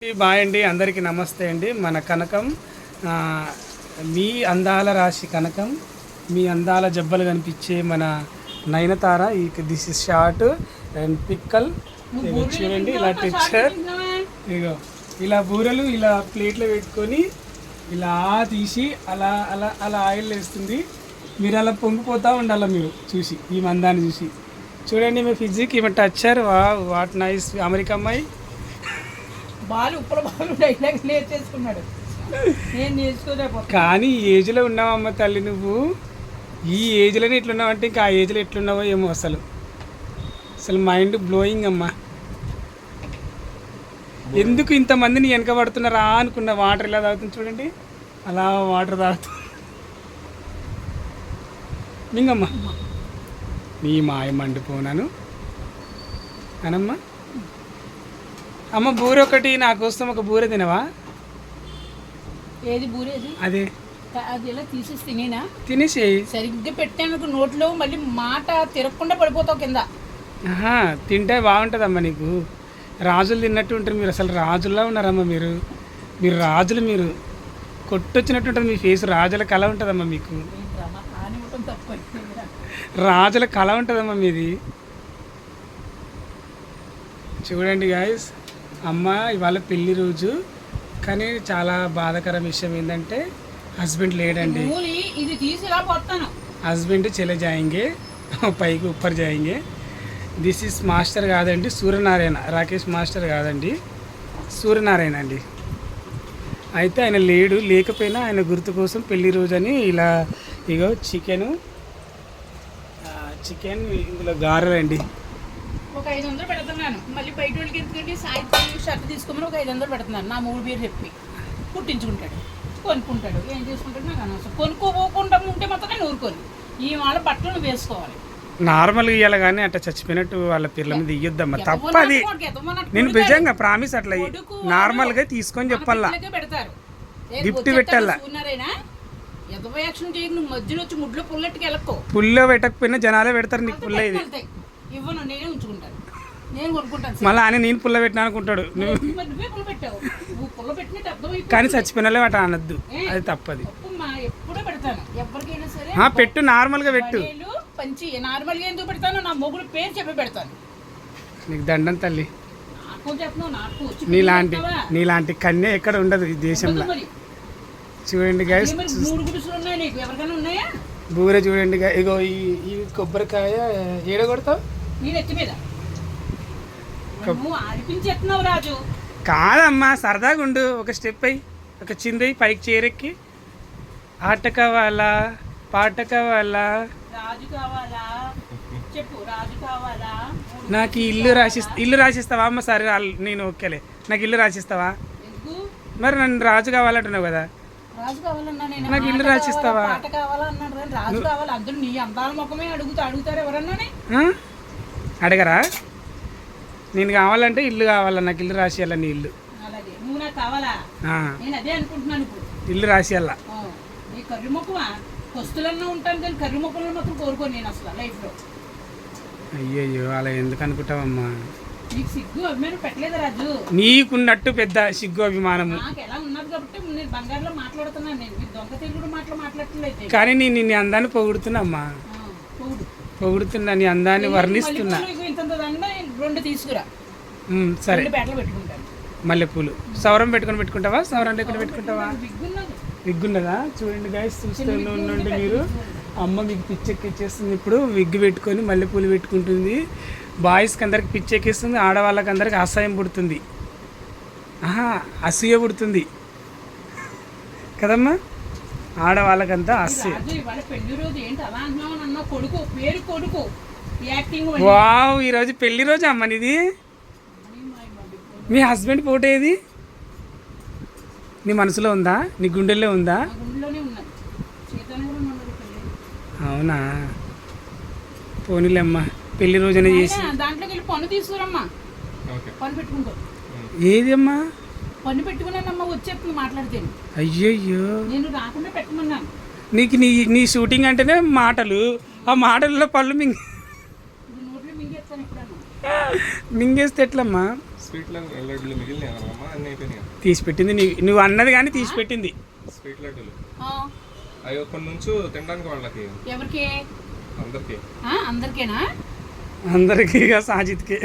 Bye అండి, అందరికీ నమస్తే అండి. మన కనకం మీ అందాల రాశి కనకం, మీ అందాల జబ్బలు కనిపించే మన Nayanthara. This is short and pickle. చూడండి ఇలా టెక్స్చర్, ఇగో ఇలా బూరెలు ఇలా ప్లేట్లో పెట్టుకొని ఇలా తీసి అలా అలా అలా ఆయిల్ వేస్తుంది. మీరు అలా పొంగిపోతూ ఉండాలి మీరు చూసి, ఈ మందాన్ని చూసి. చూడండి మీ ఫిజిక్ ఈమె టచ్చర్, వాట్ నైస్. అమెరికా అమ్మాయి బాలు ఉప్పల బాలు డైలాగ్ నేర్చేసుకున్నాడు, నేను నేర్చుకోలేకపోతే. కానీ ఈ ఏజ్లో ఉన్నావమ్మ తల్లి, నువ్వు ఈ ఏజ్లోనే ఎట్లున్నావంటే ఇంకా ఆ ఏజ్లో ఎట్లున్నావో ఏమో. అసలు అసలు మైండ్ బ్లోయింగ్ అమ్మా. ఎందుకు ఇంతమందిని వెనక పడుతున్నారా అనుకున్న. వాటర్ ఇలా తాగుతుంది చూడండి, అలా వాటర్ తాగుతూ మింగమ్మ. నీ మాయ మండిపోనాను అనమ్మా. అమ్మ బూరె ఒకటి నా కోసం ఒక బూరె తినవా? ఏది బూరేది? అదే అది ఎలా తీసేసి తినేనా? తినేసేయి. సరిగ్గా పెట్టాను నోట్లో, మళ్ళీ మాట తిరగకుండా పడిపోతావు కింద. తింటే బాగుంటుందమ్మా నీకు. రాజులు తిన్నట్టు ఉంటారు మీరు. అసలు రాజుల్లా ఉన్నారమ్మా మీరు. మీరు రాజులు, మీరు కొట్టొచ్చినట్టు ఉంటుంది మీ ఫేస్. రాజుల కళ ఉంటుందమ్మా మీకు. రాజుల కళ ఉంటుందమ్మా మీది. చూడండి గాయస్, అమ్మ ఇవాళ పెళ్లి రోజు. కానీ చాలా బాధాకర విషయం ఏంటంటే హస్బెండ్ లేడండి. ఇది తీసిలా పోతాను. హస్బెండ్ చెల్లె జాయింగే, పైకి ఉప్పర్ జాయింగే. దిస్ ఇస్ మాస్టర్ కాదండి, సూర్యనారాయణ. రాకేష్ మాస్టర్ కాదండి, సూర్యనారాయణ అండి. అయితే ఆయన లేడు. లేకపోయినా ఆయన గుర్తు కోసం పెళ్లి రోజు అని ఇలా ఇగో చికెన్ ఇందులో గారెలండి. ఒక 500 పెడుతున్నాను. మళ్ళీ బయట వాళ్ళకి ఎందుకంటే సాయంత్రం షర్ట్ తీసుకోమని ఒక 500 పెడుతున్నాను. నా మూడు పేరు చెప్పి కుట్టించుకుంటాడు, కొనుక్కుంటాడు. ఏం చేసుకుంటాడు నాకు అనవసరం. కొనుక్కోకుండా ఉంటే మాత్రం నేను ఊరుకోను. ఈ వాళ్ళ బట్టలు వేసుకోవాలి. నార్మల్గా ఇవ్వాలి కానీ అట్లా చచ్చిపోయినట్టు వాళ్ళ పిల్లల మీద ఇయ్యొద్దమ్మా, తప్పది. నేను నిజంగా ప్రామిస్ అట్లా నార్మల్గా తీసుకొని చెప్పాలా, పెడతారు. గిఫ్ట్ పెట్టాలా. మధ్యలో వచ్చి ముడ్లో పుల్లట్టుకి వెళ్ళకో. పుల్లో పెట్టకపోయినా జనాలే పెడతారు నీకు పుల్ల. ఇది ఇవ్వను, నేనే ఉంచుకుంటాను, నేను కొనుక్కుంటాను. మళ్ళీ ఆయన నేను పుల్ల పెట్టినా అనుకుంటాడు. నువ్వే పుల్ల పెట్టావు, నువ్వు పుల్ల పెట్టినట్టు అర్థమైంది. కానీ చచ్చిపోయిన అట్లా అనద్దు, అది తప్పది. ఎప్పుడూ పెడతాను ఎవరికైనా సరే. పెట్టు, నార్మల్గా పెట్టు. పంచి నార్మల్గా ఎందుకు పెడతాను? నా మొగుడు పేరు చెప్పి పెడతాను. నీకు దండం తల్లి. నాకు చెప్తున్నావు, నాకు నీలాంటి కన్య ఎక్కడ ఉండదు ఈ దేశంలో. చూడండి గైస్, 3 గుడిసెలు ఉన్నాయి నీకు, ఎవరికైనా ఉన్నాయా? బూరె చూడండి. ఇగో ఈ కొబ్బరికాయ ఏడ కొడతావు? నీ నెత్తి మీద ఆడిపించేస్తున్నావు రాజు. కాదమ్మా, సరదాగా ఉండు. ఒక స్టెప్ అయ్యి ఒక చింది పైకి చేరెక్కి. ఆట కావాలా, పాట కావాలా, రాజు కావాలా చెప్పు, రాజు కావాలా? నాకు ఇల్లు రాసిస్తావా అమ్మ? సరే నేను ఓకేలే, నాకు ఇల్లు రాసిస్తావా? మరి నన్ను రాజు కావాలంటున్నావు కదా. రాజు కావాలన్నా నేను. నాకు ఇల్లు రాసిస్తావా? పాట కావాలన్నాడు కానీ రాజు కావాలి. అందరూ నీ అందాల ముఖమే అడుగుతారు ఎవరన్నా. అడగరా? నేను కావాలంటే ఇల్లు కావాలా, నాకు ఇల్లు రాసియాల. నీ ఇల్లు అలాగే నువ్వు నాకు కావాలా? నేను అదే అనుకుంటున్నాను ఇప్పుడు. ఇల్లు రాసియాల. నీ కర్రీ మొక్కమా వస్తువులన్నా ఉంటాను కానీ కర్రీ మొక్కలు మాత్రం కోరుకోను నేను అసలు లైఫ్లో. అయ్యయ్యో, అలా ఎందుకు అనుకుంటావమ్మా? నీకు సిగ్గు అభిమానం పెట్టలేదు రాజు. నీకున్నట్టు పెద్ద సిగ్గు అభిమానము నాకు ఎలా ఉన్నది కాబట్టి నేను బంగారులో మాట్లాడుతున్నాను. నేను దొంగ తెలుగుడు మాట్లాడట్లేదు. కానీ నేను నీ అందాన్ని పొగుడుతున్నా, పొగుడుతున్నా, నీ అందాన్ని వర్ణిస్తున్నా. ఇంత 2 తీసుకురా. సరే, బ్యాట్లు పెట్టుకుంటాను. మల్లెపూలు సవరం పెట్టుకుంటావా? సవరం లేకుండా పెట్టుకుంటావా? విగ్గున్నదా? చూడండి గైస్, చూస్తూ ఉండండి మీరు. అమ్మ మీకు పిచ్చెక్కిచ్చేస్తుంది. ఇప్పుడు విగ్ పెట్టుకొని మల్లెపూలు పెట్టుకుంటుంది. బాయ్స్కి అందరికి పిచ్చెక్కిస్తుంది, ఆడవాళ్ళకి అందరికి అసహ్యం పుడుతుంది. అసూయ పుడుతుంది కదమ్మా. ఆడవాళ్ళకంతా అసూయ. వావ్, ఈరోజు పెళ్లి రోజు అమ్మ నీది. మీ హస్బెండ్ ఫోటో ఏది? నీ మనసులో ఉందా? నీ గుండెల్లో ఉందా? అవునా? పోనీలేమ్మా, పెళ్లి రోజునే చేసి. ఏది అమ్మా? పన్ను పెట్టుకున్నానమ్మా, వచ్చేప్పుడు మాట్లాడితే. అయ్యయ్యో, నేను రాకుండా పెట్టమన్నాను. నీకు నీ షూటింగ్ అంటేనే మాటలు, ఆ మాటల్లో పళ్ళు మింగేస్తే ఎట్లమ్మా? స్వీట్ లడ్డులు మిగిలినాయి కదమ్మా, అన్నీ అయిపోయినాయి. తీసి పెట్టింది నువ్వు అన్నది కానీ తీసి పెట్టింది. స్వీట్ లడ్డులు ఆ, అవి ఒక్కడి నుంచి తినడానికి వాళ్ళకి ఎవరికి? అందరికి అందరికేనా? అందరికీ ఇక సాజిత్కే.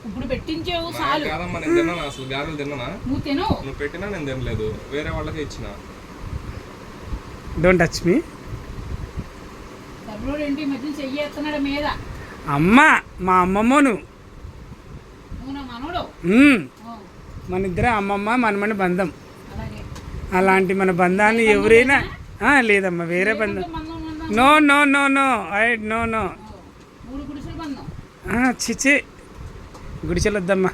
ఇప్పుడు పెట్టించావు చాలు. కాదమ్మా, నేను తిన్నానా అసలు గారెలు తిన్నానా? నువ్వు తిను. నువ్వు పెట్టినా నేను తినలేదు, వేరే వాళ్ళకి ఇచ్చిన. Don't touch me. కర్రోడు ఏంటి ఈ మధ్య చెయ్యేస్తున్నాడు మీద. అమ్మ మా అమ్మమ్మను. నువ్వు నా మనోడు. ఆ, మన ఇద్దరే అమ్మమ్మ మనమని బంధం. అలాగే. అలాంటి మన బంధాన్ని ఎవరైనా లేదమ్మా, వేరే బంధం. బంధం ఉందా? No no no no I know no. మూడు గుడిసెల బంధం. చిచి గుడిచెలొద్దమ్మా.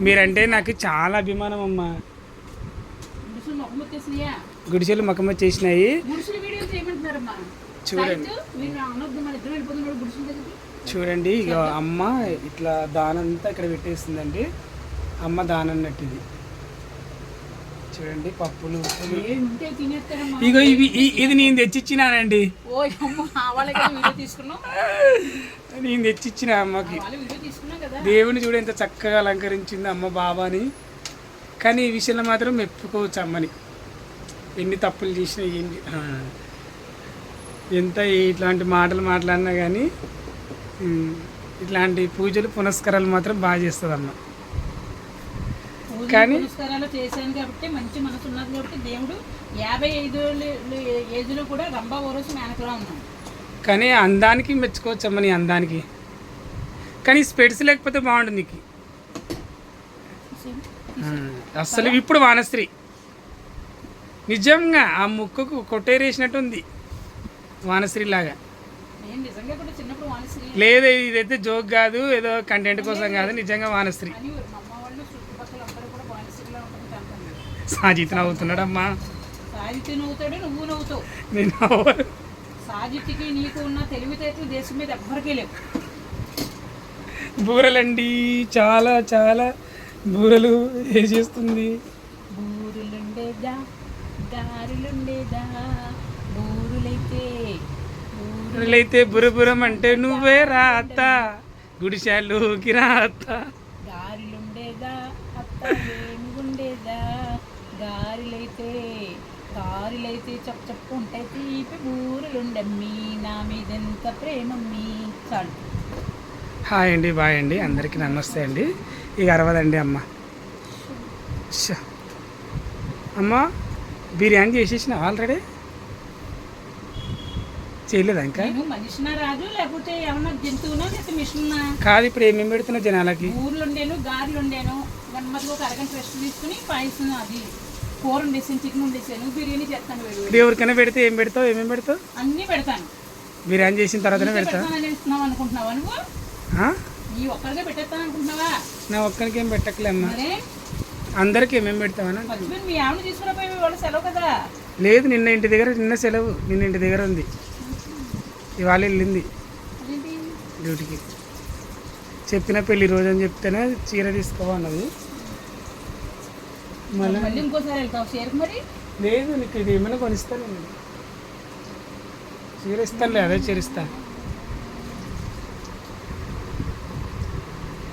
మీరంటే నాకు చాలా అభిమానం అమ్మా. గుడిసెలు మొహం వచ్చేసినాయా? గుడిచెలు మకమ్మ చేసినాయి. గుడిసెలు వీడియో చేయమంటున్నారమ్మా. చూడండి. మీరు అనొద్దు, మన ఇద్దరు వెళ్ళిపోతున్నాడు గుడిసెల దగ్గరికి. చూడండి ఇక అమ్మ ఇట్లా దానంతా ఇక్కడ పెట్టేస్తుందండి. అమ్మ దానన్నట్టు ఇది. చూడండి పప్పులు ఉప్పులు. ఏముంటే తినేస్తారమ్మా. ఇగో ఇది నేను తెచ్చిచ్చినానండి. ఓ అమ్మ, వాళ్ళ వీడియో తీసుకున్నాం. నేను తెచ్చిచ్చిన అమ్మకి. వాళ్ళ వీడియో తీసుకున్నాం కదా. దేవుని చూడు ఎంత చక్కగా అలంకరించింది అమ్మ బాబాని. కానీ ఈ విషయంలో మాత్రం మెప్పుకోవచ్చు అమ్మని. ఎన్ని తప్పులు చేసినా ఎంత ఇట్లాంటి మాటలు మాట్లాడినా కానీ ఇట్లాంటి పూజలు పునస్కారాలు మాత్రం బాగా చేస్తుంది అమ్మ. కానీ పురస్కారాలు చేశాను కాబట్టి, మంచి మనసు ఉన్నది కాబట్టి దేవుడు 55 ఏజ్లో కూడా రంభా ఓరసి మేనకలా ఉన్నాడు. కానీ అందానికి మెచ్చుకోవచ్చు అమ్మ, నీ అందానికి. కానీ స్పెట్స్ లేకపోతే బాగుంటుంది నీకు అస్సలు. ఇప్పుడు వానశ్రీ నిజంగా ఆ ముక్కుకు కొట్టేరేసినట్టు ఉంది వానశ్రీ లాగా. నేను నిజంగా కూడా చిన్నప్పుడు వానశ్రీ లేదు, ఇదైతే జోక్ కాదు, ఏదో కంటెంట్ కోసం కాదు, నిజంగా వానశ్రీ. అని మా అమ్మ వాళ్ళు చుట్టుపక్కల అందరూ కూడా వానశ్రీలో ఉంటుంది అంటున్నారు. సాజిత్ నవ్వుతున్నాడమ్మా. సాజిత్ నవ్వుతాడు, నువ్వు నవ్వుతావు. నేను నవ్వను. సాజిత్కి నీకు ఉన్న తెలివితేటలు దేశం మీద ఎవ్వరికీ లేవు. బూరలండి, చాలా చాలా బూరలు చేస్తుంది. బూరులుండేదా, గారులుండేదా, బూరులైతే బూరలైతే బురబురం అంటే నువ్వే రాత, గుడిశాలోకి రాత. గారెలుండేదా, అత్త ఏముండేదా, గారెలైతే కారులైతే చెప్పు ఉంటాయి, తీపి బూరెలుండమ్మీ, నా మీదెంత ప్రేమమ్మీ. చాలు. హాయ్ అండి, బాయ్ అండి, అందరికీ నమస్తే అండి. ఇక అరవదండి అమ్మ. అమ్మ బిర్యానీ చేసేసిన ఆల్రెడీ చేయలేదా ఇంకా? నేను మనిషినా రాజు, లేకపోతే ఏమన్నా జంతువునా, లేకపోతే మిషన్నా? కాదు, ఇప్పుడు ఏమేమి పెడుతున్నా జనాలకి? ఊర్లుండేను, గారెలుండేను, గణమతిలో ఒక అరగంట రెస్ట్ తీసుకుని పాయసం, అది కూర వండేసాను, చికెన్ వండేసాను, బిర్యానీ చేస్తాను. వేడు ఎవరికైనా పెడితే ఏం పెడతావు, ఏమేమి పెడతావు? అన్నీ పెడతాను. బిర్యానీ చేసిన తర్వాతనే పెడతా. పెడతాను అనుకుంటున్నావా నువ్వు? ఈ ఒక్కరిగా పెట్టేస్తాను అనుకుంటున్నావా? నా ఒక్కరికి ఏం పెట్టకలే అమ్మ, మరే అందరికి ఏమేమి పెడతావని. మర్చిపోయి మీ ఆవిడ తీసుకురాపోయి వాళ్ళు సెలవు కదా. లేదు, నిన్న సెలవు, నిన్న ఇంటి దగ్గర ఉంది, ఇవాళ వెళ్ళింది అదేంటి? డ్యూటీకి. చెప్పిన పెళ్లి రోజు అని చెప్తేనే చీర తీసుకోవన్నది. మళ్ళీ ఇంకోసారి వెళ్తావు చీరకు? మరి లేదు, నీకు ఇది ఏమైనా కొనిస్తాను, నేను చీర ఇస్తానులే, అదే చీర ఇస్తాను.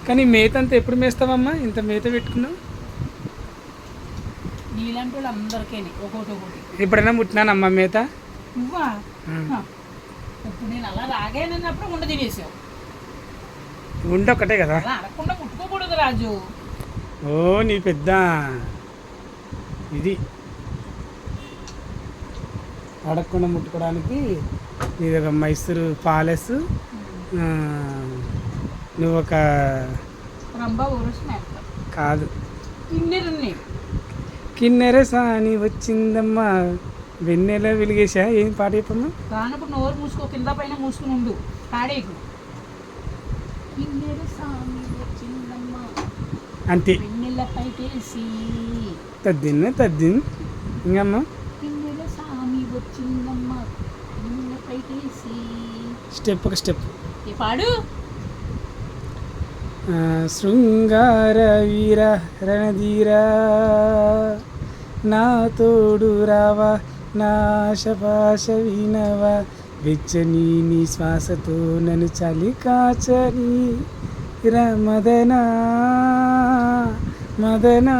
కానీ మేత అంతా ఎప్పుడు మేస్తావమ్మా? ఇంత మేత పెట్టుకున్నావు? నీలాంటి వాళ్ళు అందరికీ ఒకటి. ఎప్పుడైనా ముట్టినానమ్మా మేత? నువ్వా? ఇప్పుడు నేను అలా రాగానన్నప్పుడు ఉండ తినేసావు. ఉండొక్కటే కదా, అలా అడగకుండా ముట్టుకోకూడదు రాజు. ఓ నీ పెద్ద ఇది అడగకుండా ముట్టుకోవడానికి. నీది ఒక మైసూరు ప్యాలెస్, నువ్వు ఒక రంభా ఊరసి మేస్తా కాదు ఇన్నెరున్నాయి. కిన్నెర సాని వచ్చిందమ్మా, వెన్నెల వెలిగేసా. ఏం పాట చెప్పమ్మా? రానప్పుడు నోరు మూసుకో, కింద పైన మూసుకుని ఉండు, పాడేకు. కిన్నెర సామి వచ్చిందమ్మా, అంతే. వెన్నెల పైకేసి తద్దిన్ ఇంకమ్మా. కిన్నెర సామి వచ్చిందమ్మా, వెన్నెల పైకేసి. స్టెప్ ఒక స్టెప్. ఏ పాడు. శృంగార వీర రణధీరా, నా తోడు రావా, నా ఆశపాశ వినవా, వెచ్చని నీ శ్వాసతో నన్ను చలి కాచని, మదనా మదనా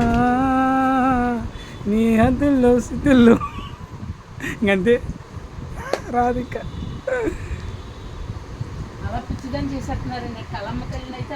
నీ హద్దుల్లో సిద్ధుల్లో ఇంకంతే రాధిక అలా పిచ్చిదని చేసేస్తున్నారండి కలమ్మకల్ని అయితే